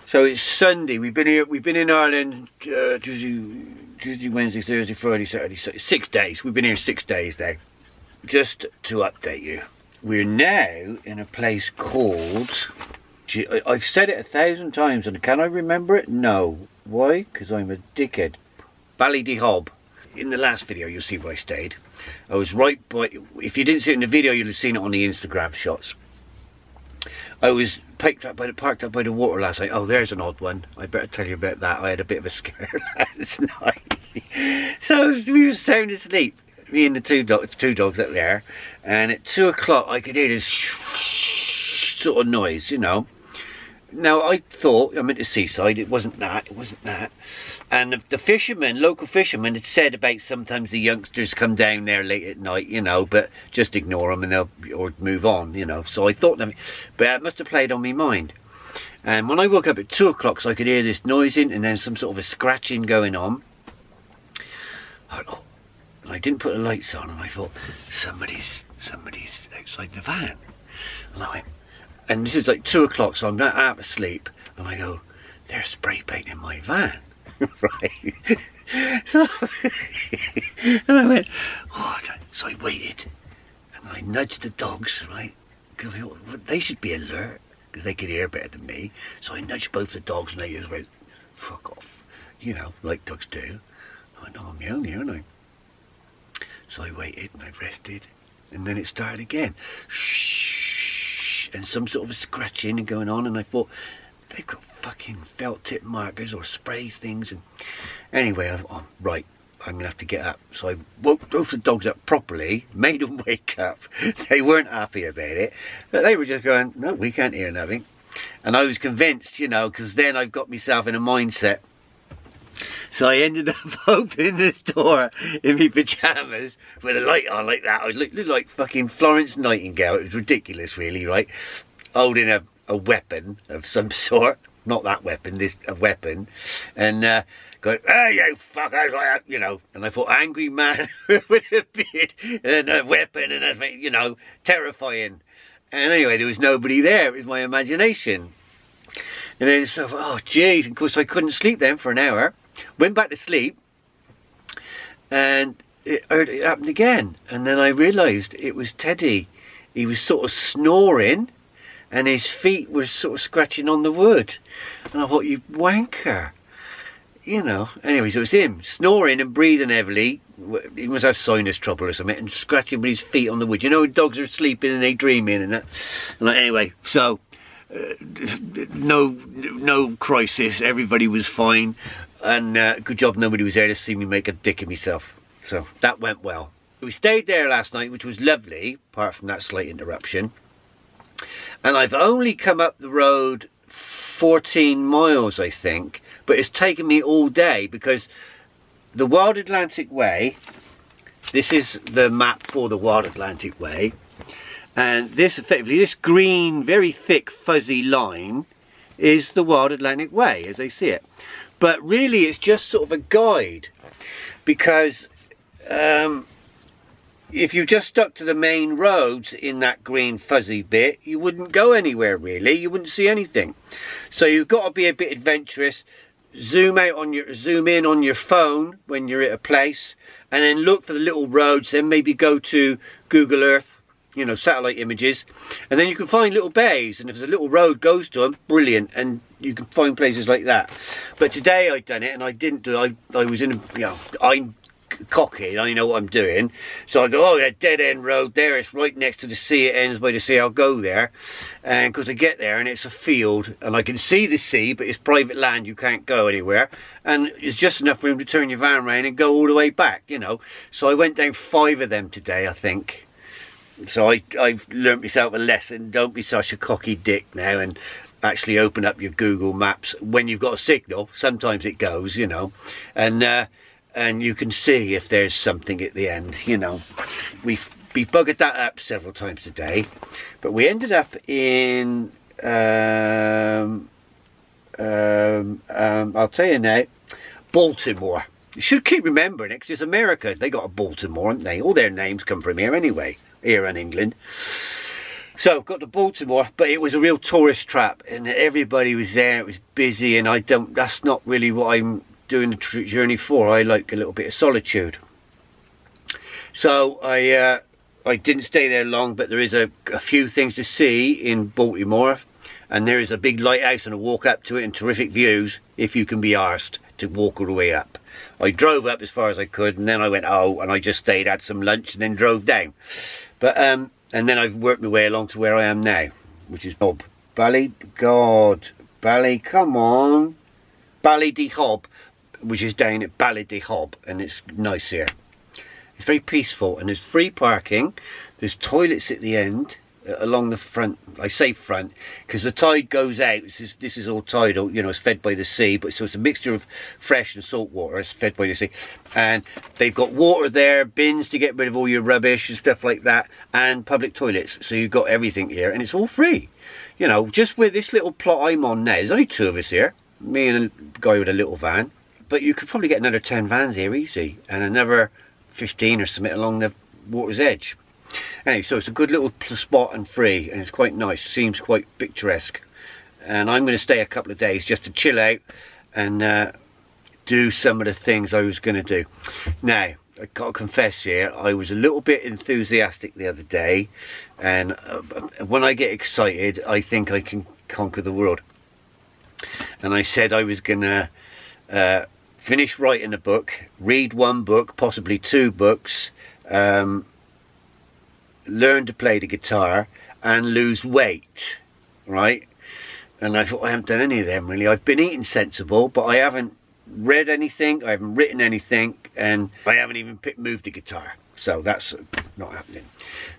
So it's Sunday. We've been here. We've been in Ireland Tuesday, Wednesday, Thursday, Friday, Saturday. 6 days. We've been here 6 days now. Just to update you, we're now in a place called. I've said it 1,000 times, and can I remember it? No. Why? Because I'm a dickhead. Ballydehob. In the last video, you'll see where I stayed. I was right by. If you didn't see it in the video, you'll have seen it on the Instagram shots. I was parked up by the water last night. Oh, there's an odd one. I better tell you about that. I had a bit of a scare last night. So we were sound asleep, me and the two dogs up there, and at 2 o'clock I could hear this sort of noise, you know. Now I thought, I'm at the seaside, it wasn't that, and the fishermen, local fishermen, had said about sometimes the youngsters come down there late at night, you know, but just ignore them and or move on, you know. So I thought, but it must have played on my mind. And when I woke up at 2 o'clock, so I could hear this noising and then some sort of a scratching going on. I didn't put the lights on, and I thought, somebody's outside the van. And I went, and this is like 2 o'clock, so I'm not half asleep, and I go, they're spray painting my van. Right. So, and I went, oh, so I waited, and I nudged the dogs, right, because they should be alert, because they could hear better than me. So I nudged both the dogs, and they just went, fuck off, you know, like dogs do. I went, oh, I'm the only, aren't I? So I waited, and I rested, and then it started again. Shh. And some sort of a scratching and going on, and I thought, they've got fucking felt tip markers or spray things. And anyway, oh, right, I'm gonna have to get up. So I woke both the dogs up properly, made them wake up. They weren't happy about it, but they were just going, no, we can't hear nothing. And I was convinced, you know, because then I've got myself in a mindset. So I ended up opening the door in my pyjamas with a light on like that. I looked like fucking Florence Nightingale. It was ridiculous, really, right? Holding a weapon of some sort. Not that weapon, a weapon. And going, hey, you fuckers, you know. And I thought, angry man with a beard and a weapon and everything, you know, terrifying. And anyway, there was nobody there. It was my imagination. And then it's sort of, oh, jeez. And of course, I couldn't sleep then for an hour. Went back to sleep, and it happened again. And then I realised it was Teddy. He was sort of snoring, and his feet were sort of scratching on the wood. And I thought, you wanker, you know. Anyway, so it was him snoring and breathing heavily. He must have sinus trouble or something, and scratching with his feet on the wood. You know, dogs are sleeping and they dreaming and that. And anyway, so no crisis. Everybody was fine. And good job nobody was there to see me make a dick of myself. So that went well. We stayed there last night, which was lovely, apart from that slight interruption. And I've only come up the road 14 miles, I think. But it's taken me all day because the Wild Atlantic Way, this is the map for the Wild Atlantic Way. And this, effectively, this green, very thick, fuzzy line is the Wild Atlantic Way, as I see it. But really, it's just sort of a guide, because if you just stuck to the main roads in that green fuzzy bit, you wouldn't go anywhere really. You wouldn't see anything. So you've got to be a bit adventurous. Zoom in on your phone when you're at a place, and then look for the little roads. Then maybe go to Google Earth, you know, satellite images, and then you can find little bays, and if there's a little road goes to them, brilliant, and you can find places like that. But today I'd done it, and I didn't do it. I was in a, you know, I'm cocky, I know what I'm doing, so I go, oh yeah, dead end road there, it's right next to the sea, it ends by the sea, I'll go there. And because I get there and it's a field and I can see the sea, but it's private land, you can't go anywhere, and it's just enough room to turn your van around and go all the way back, you know. So I went down 5 of them today, I think. So I've learnt myself a lesson. Don't be such a cocky dick now and actually open up your Google Maps when you've got a signal. Sometimes it goes, you know, and you can see if there's something at the end, you know. We buggered that up several times today, but we ended up in I'll tell you now, Baltimore. You should keep remembering it because it's America. They got a Baltimore, haven't they? All their names come from here anyway, here in England. So got to Baltimore, but it was a real tourist trap, and everybody was there. It was busy, and that's not really what I'm doing the journey for. I like a little bit of solitude. So I didn't stay there long, but there is a few things to see in Baltimore, and there is a big lighthouse and a walk up to it and terrific views if you can be arsed to walk all the way up. I drove up as far as I could, and then I went, and I just stayed, had some lunch, and then drove down. But and then I've worked my way along to where I am now, which is Bally, come on, Ballydehob, which is down at Ballydehob, and it's nice here. It's very peaceful, and there's free parking. There's toilets at the end, along the front. I say front because the tide goes out. This is all tidal, you know, it's fed by the sea, but so it's a mixture of fresh and salt water. It's fed by the sea, and they've got water there, bins to get rid of all your rubbish and stuff like that, and public toilets. So you've got everything here, and it's all free. You know, just with this little plot I'm on now, there's only 2 of us here, me and a guy with a little van, but you could probably get another 10 vans here easy, and another 15 or something along the water's edge. Anyway, so it's a good little spot and free, and it's quite nice, seems quite picturesque, and I'm going to stay a couple of days just to chill out and do some of the things I was going to do. Now, I've got to confess here, I was a little bit enthusiastic the other day, and when I get excited I think I can conquer the world, and I said I was going to finish writing a book, read 1 book, possibly 2 books, learn to play the guitar and lose weight, right? And I thought, I haven't done any of them really. I've been eating sensible, but I haven't read anything, I haven't written anything, and I haven't even moved the guitar, so that's not happening.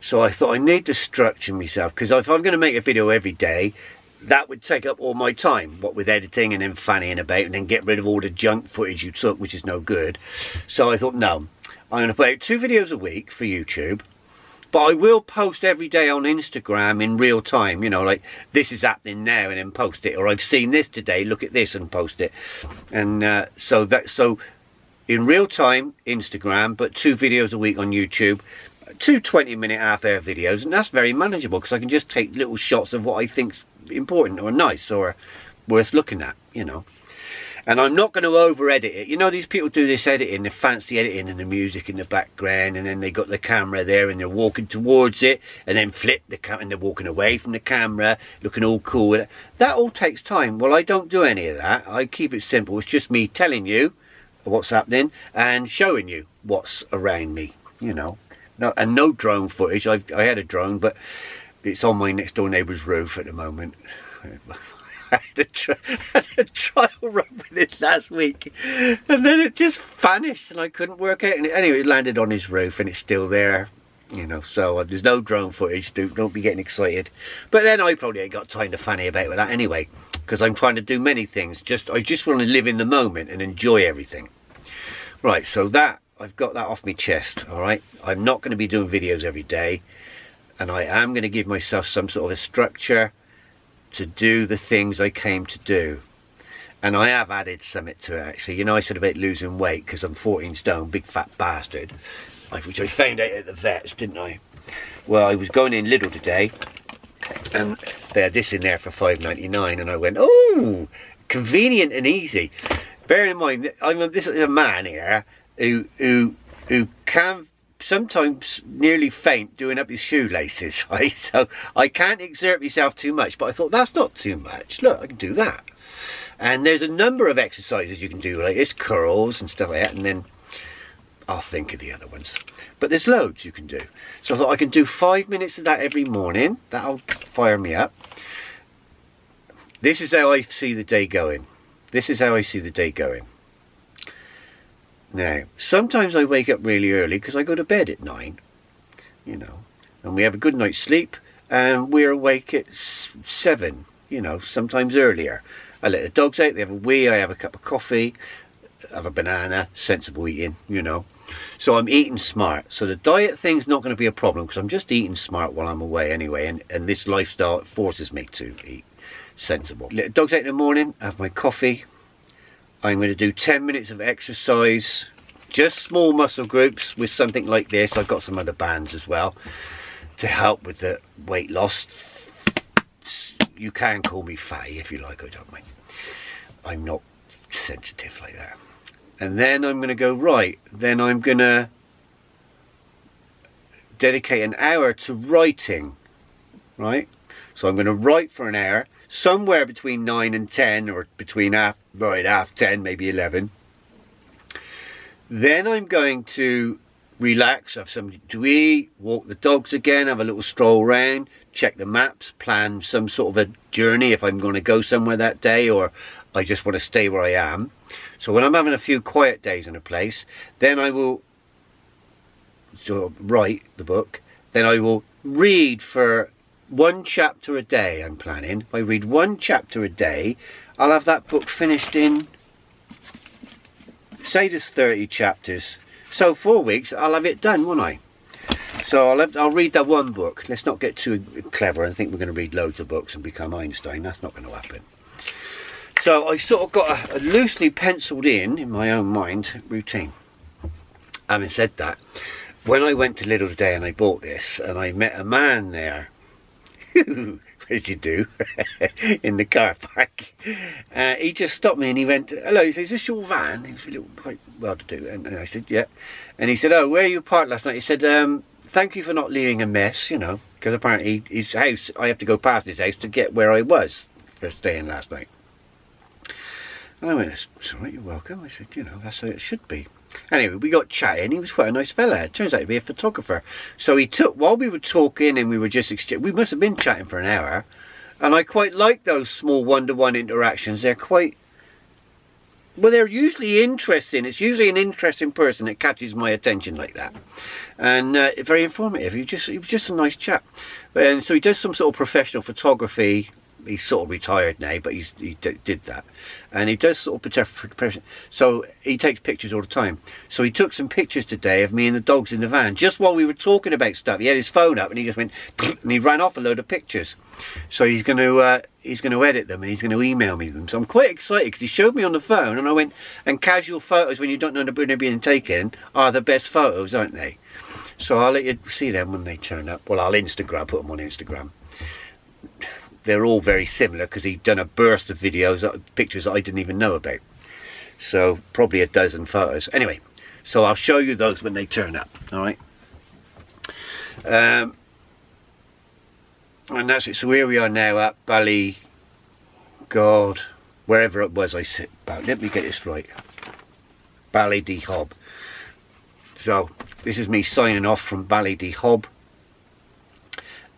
So I thought I need to structure myself, because if I'm going to make a video every day, that would take up all my time, what with editing and then fannying about, and then get rid of all the junk footage you took, which is no good. So I thought, no, I'm going to put out 2 videos a week for YouTube, but I will post every day on Instagram in real time, you know, like this is happening now, and then post it, or I've seen this today, look at this, and post it. And so in real time Instagram, but 2 videos a week on YouTube, 2 20-minute half-hour videos, and that's very manageable because I can just take little shots of what I think's important or nice or worth looking at, you know. And I'm not going to over edit it. You know, these people do this editing, the fancy editing, and the music in the background, and then they got the camera there and they're walking towards it, and then flip the camera and they're walking away from the camera looking all cool. That all takes time. Well, I don't do any of that. I keep it simple. It's just me telling you what's happening and showing you what's around me, you know. No, and no drone footage. I had a drone, but it's on my next door neighbour's roof at the moment. I had a trial run with it last week, and then it just vanished and I couldn't work out. And anyway, it landed on his roof and it's still there, you know. So there's no drone footage. Don't be getting excited. But then I probably ain't got time to fanny about with that anyway, because I'm trying to do many things. I just want to live in the moment and enjoy everything. Right, so that I've got that off my chest. All right, I'm not going to be doing videos every day, and I am going to give myself some sort of a structure to do the things I came to do. And I have added something to it actually. You know, I said about losing weight because I'm 14 stone, big fat bastard, which I found out at the vets, didn't I? Well, I was going in Lidl today and they had this in there for £5.99, and I went, oh, convenient and easy. Bearing in mind, this is a man here who can sometimes nearly faint doing up his shoelaces, right? So I can't exert myself too much, but I thought that's not too much. Look, I can do that. And there's a number of exercises you can do, like this, curls and stuff like that, and then I'll think of the other ones. But there's loads you can do. So I thought I can do 5 minutes of that every morning. That'll fire me up. This is how I see the day going. This is how I see the day going. Now, sometimes I wake up really early because I go to bed at 9, you know, and we have a good night's sleep, and we're awake at 7, you know, sometimes earlier. I let the dogs out, they have a wee, I have a cup of coffee, have a banana, sensible eating, you know. So I'm eating smart. So the diet thing's not going to be a problem because I'm just eating smart while I'm away anyway, and this lifestyle forces me to eat sensible. Let the dogs out in the morning, have my coffee. I'm going to do 10 minutes of exercise, just small muscle groups with something like this. I've got some other bands as well. to help with the weight loss. You can call me fatty if you like, I don't mind. I'm not sensitive like that. And then I'm going to go, right, then I'm going to dedicate an hour to writing, right? So I'm going to write for an hour, somewhere between 9 and 10, or between half 10, maybe 11. Then I'm going to relax, have something to eat, walk the dogs again, have a little stroll around, check the maps, plan some sort of a journey if I'm going to go somewhere that day, or I just want to stay where I am. So when I'm having a few quiet days in a place, then I will sort of write the book. Then I will read for 1 chapter a day. I'm planning. If I read 1 chapter a day, I'll have that book finished in, say there's 30 chapters. So 4 weeks, I'll have it done, won't I? So I'll read that 1 book. Let's not get too clever and think we're going to read loads of books and become Einstein. That's not going to happen. So I sort of got a loosely penciled in my own mind routine. Having said that, when I went to Lidl today and I bought this, and I met a man there, what did you do, in the car park, he just stopped me and he went, hello, he said, is this your van? He was a little quite well to do, and I said, yeah. And he said, oh, where you parked last night? He said, thank you for not leaving a mess, you know, because apparently his house, I have to go past his house to get where I was for staying last night. And I went, it's all right, you're welcome. I said, you know, that's how it should be. Anyway, we got chatting. He was quite a nice fella. It turns out to be a photographer. So he took, while we were talking and we were just we must have been chatting for an hour. And I quite like those small one-to-one interactions. They're quite, well, they're usually interesting. It's usually an interesting person that catches my attention like that. And very informative. He was just a nice chap. And so he does some sort of professional photography. He's sort of retired now, but he did that, and he does sort of, so he takes pictures all the time. So he took some pictures today of me and the dogs in the van, just while we were talking about stuff. He had his phone up and he just went, and he ran off a load of pictures. So he's going to edit them and he's going to email me them. So I'm quite excited because he showed me on the phone, and I went, and casual photos when you don't know they're being taken are the best photos, aren't they? So I'll let you see them when they turn up. Well, I'll put them on Instagram. They're all very similar because he'd done a burst of videos, pictures that I didn't even know about. So probably a dozen photos. Anyway, so I'll show you those when they turn up. All right. And that's it. So here we are now at Bally, God, wherever it was I said about. Let me get this right. Ballydehobs. So this is me signing off from Ballydehobs.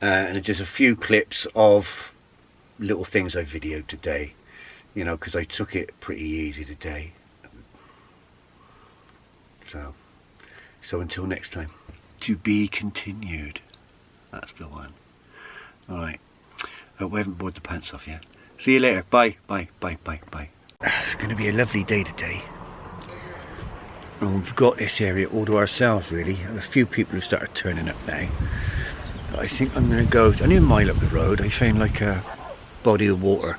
And just a few clips of little things I videoed today, you know, because I took it pretty easy today. So until next time, to be continued. That's the one. Alright, we haven't bored the pants off yet. See you later. Bye, bye, bye, bye, bye. It's going to be a lovely day today. And we've got this area all to ourselves, really. And a few people have started turning up now. I think I'm going to go only a mile up the road. I found like a body of water,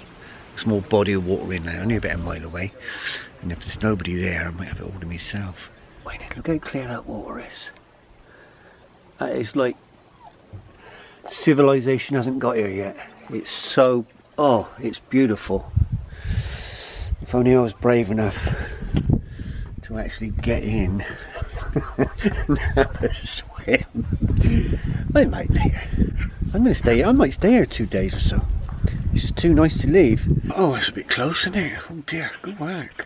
a small body of water in there, only about a mile away. And if there's nobody there, I might have it all to myself. Wait, look how clear that water is. That is like civilization hasn't got here yet. It's so, oh, it's beautiful. If only I was brave enough to actually get in and have a swim. I might later. I'm going to stay here. I might stay here 2 days or so. This is too nice to leave. Oh, it's a bit close, isn't it? Oh dear, go back.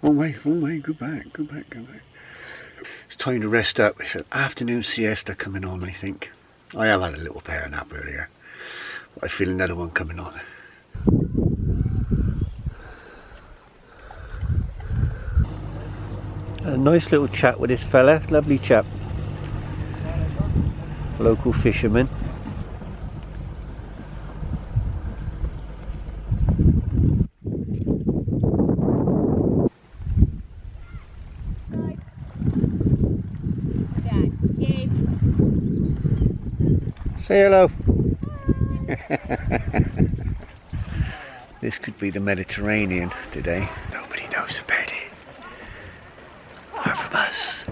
Wrong way, go back, go back, go back. It's time to rest up. It's an afternoon siesta coming on, I think. I have had a little power nap earlier, but I feel another one coming on. A nice little chat with this fella, lovely chap. Local fisherman. Say hello. This could be the Mediterranean today. Nobody knows about it. Apart from us.